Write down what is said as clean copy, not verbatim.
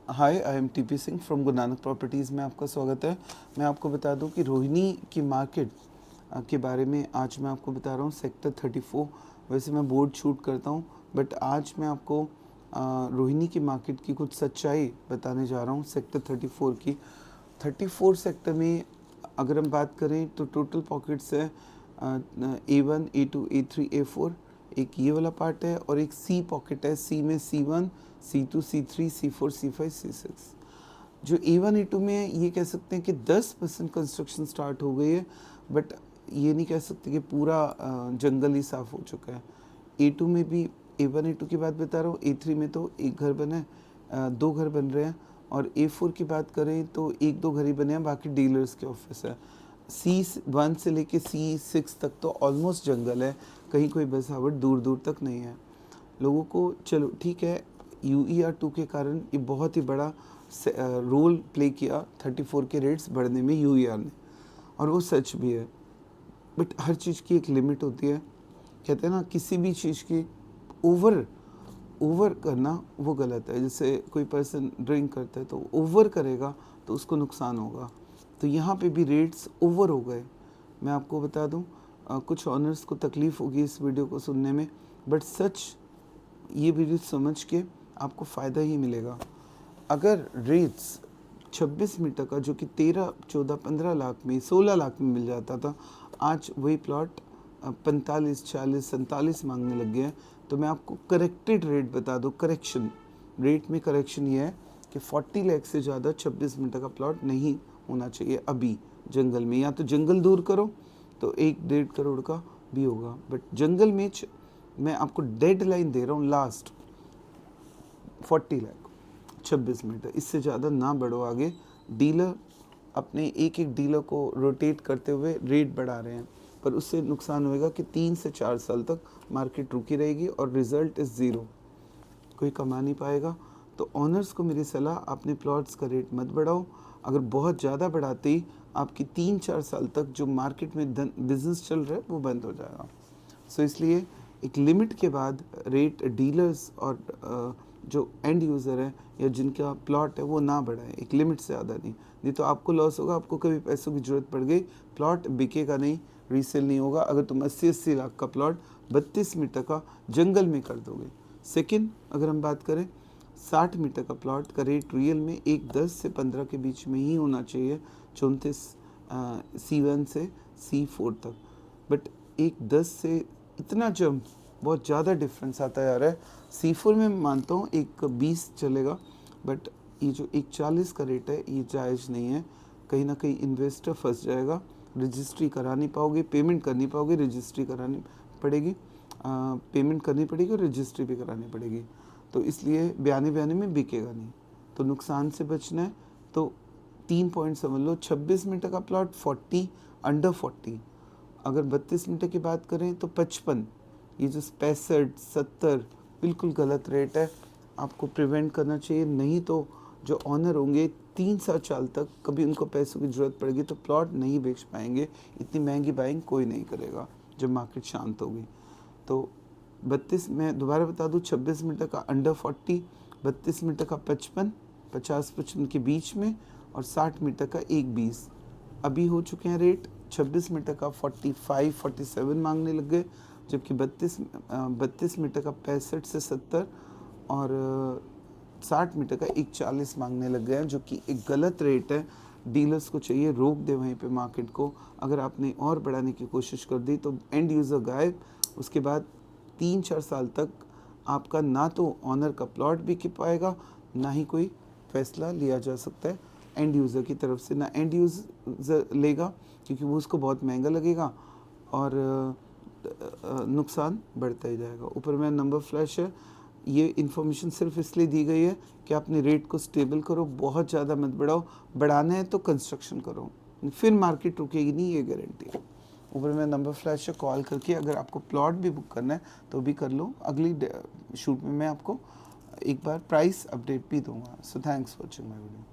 Hi, I am TP Singh from Guru Nanak properties में आपका स्वागत है। मैं आपको बता दूं कि रोहिणी की मार्केट के बारे में आज मैं आपको बता रहा हूं। सेक्टर 34, वैसे मैं बोर्ड शूट करता हूं, बट आज मैं आपको रोहिणी की मार्केट की कुछ सच्चाई बताने जा रहा हूं। सेक्टर 34 की 34 सेक्टर में अगर हम बात करें तो टोटल पॉकेट्स है A1, A2, A3, A4। एक ये वाला पार्ट है और एक सी पॉकेट है। सी में C1, C2, C3, C4, C5, C6। जो A1, A2 में है, ये कह सकते हैं कि 10% कंस्ट्रक्शन स्टार्ट हो गई है, बट ये नहीं कह सकते कि पूरा जंगल ही साफ़ हो चुका है। A2 में भी A1, A2 की बात बता रहा हूँ। A3 में तो एक घर बना है, 2 घर बन रहे हैं। और A4 की बात करें तो 1-2 घर ही बने हैं, बाकी डीलर्स के ऑफिस है। C1 से लेके C6 तक तो ऑलमोस्ट जंगल है, कहीं कोई बसावट दूर दूर तक नहीं है। लोगों को चलो ठीक है, UER2 के कारण ये बहुत ही बड़ा रोल प्ले किया 34 के रेट्स बढ़ने में UER ने, और वो सच भी है। बट हर चीज़ की एक लिमिट होती है। कहते हैं ना, किसी भी चीज़ की ओवर करना वो गलत है। जैसे कोई पर्सन ड्रिंक करता है तो ओवर करेगा तो उसको नुकसान होगा। तो यहाँ पे भी रेट्स ओवर हो गए। मैं आपको बता दूँ, कुछ ऑनर्स को तकलीफ़ होगी इस वीडियो को सुनने में, बट सच ये वीडियो समझ के आपको फ़ायदा ही मिलेगा। अगर रेट्स 26 मीटर का, जो कि 13, 14, 15 लाख में, 16 लाख में मिल जाता था, आज वही प्लॉट 45, 40, 47 मांगने लग गया है। तो मैं आपको करेक्टेड रेट बता दूँ। करेक्शन रेट में करेक्शन ये है कि 40 लाख से ज़्यादा 26 मीटर का प्लॉट नहीं होना चाहिए अभी जंगल में। या तो जंगल दूर करो तो 1-1.5 करोड़ का भी होगा, बट जंगल में मैं आपको डेड लाइन दे रहा हूँ, लास्ट 40 लाख 26 मीटर, इससे ज़्यादा ना बढ़ो आगे। डीलर अपने एक एक डीलर को रोटेट करते हुए रेट बढ़ा रहे हैं, पर उससे नुकसान होएगा कि 3 से 4 साल तक मार्केट रुकी रहेगी और रिज़ल्ट इज़ ज़ीरो, कोई कमा नहीं पाएगा। तो ऑनर्स को मेरी सलाह, अपने प्लॉट्स का रेट मत बढ़ाओ। अगर बहुत ज़्यादा बढ़ाते ही आपकी 3-4 साल तक जो मार्केट में बिजनेस चल रहा है वो बंद हो जाएगा। सो इसलिए एक लिमिट के बाद रेट डीलर्स और जो एंड यूज़र है या जिनका प्लॉट है वो ना बढ़ाए, एक लिमिट से ज़्यादा नहीं तो आपको लॉस होगा। आपको कभी पैसों की ज़रूरत पड़ गई, प्लॉट बिकेगा नहीं, रीसेल नहीं होगा। अगर तुम 80-80 लाख का प्लॉट 32 मीटर का जंगल में कर दोगे। सेकंड, अगर हम बात करें 60 मीटर का प्लॉट का रेट रियल में 10 से 15 के बीच में ही होना चाहिए, 34 C1 से C4 तक। बट 10 से इतना जंप, बहुत ज़्यादा डिफरेंस आता जा रहा है। C4 में मानता हूँ 20 चलेगा, बट ये जो 40 का रेट है ये जायज़ नहीं है। कहीं ना कहीं इन्वेस्टर फंस जाएगा, रजिस्ट्री करा नहीं पाओगे, पेमेंट करनी पाओगे, रजिस्ट्री करानी पड़ेगी, पेमेंट करनी पड़ेगी और रजिस्ट्री भी करानी पड़ेगी। तो इसलिए बयाने में बिकेगा नहीं। तो नुकसान से बचना है तो 3 पॉइंट समझ लो। 26 मीटर का प्लॉट 40, अंडर 40। अगर 32 मीटर की बात करें तो 55। ये जो 65, 70 बिल्कुल गलत रेट है, आपको प्रिवेंट करना चाहिए। नहीं तो जो ऑनर होंगे 3-7 साल तक, कभी उनको पैसों की ज़रूरत पड़ेगी तो प्लॉट नहीं बेच पाएंगे। इतनी महंगी बाइंग कोई नहीं करेगा जब मार्केट शांत होगी। तो 32, मैं दोबारा बता दूं, 26 मीटर का अंडर 40, 32 मीटर का 55, 50-55 के बीच में, और 60 मीटर का 1-20 अभी हो चुके हैं रेट। 26 मीटर का 45-47 मांगने लग गए, जबकि 32 मीटर का 65 से 70 और 60 मीटर का 140 मांगने लग गए हैं, जो कि एक गलत रेट है। डीलर्स को चाहिए रोक दे वहीं पे मार्केट को। अगर आपने और बढ़ाने की कोशिश कर दी तो एंड यूज़र गायब। उसके बाद 3-4 साल तक आपका ना तो ऑनर का प्लॉट बिक पाएगा, ना ही कोई फैसला लिया जा सकता है एंड यूज़र की तरफ से। ना एंड यूज़र लेगा क्योंकि वो उसको बहुत महंगा लगेगा, और नुकसान बढ़ता ही जाएगा। ऊपर में नंबर फ्लैश है। ये इन्फॉर्मेशन सिर्फ इसलिए दी गई है कि अपने रेट को स्टेबल करो, बहुत ज़्यादा मत बढ़ाओ। बढ़ाना है तो कंस्ट्रक्शन करो, फिर मार्केट रुकेगी नहीं, ये गारंटी है। ऊपर में नंबर फ्लैश है, कॉल करके अगर आपको प्लॉट भी बुक करना है तो भी कर लो। अगली शूट में मैं आपको एक बार प्राइस अपडेट भी दूंगा। So thanks for watching my video.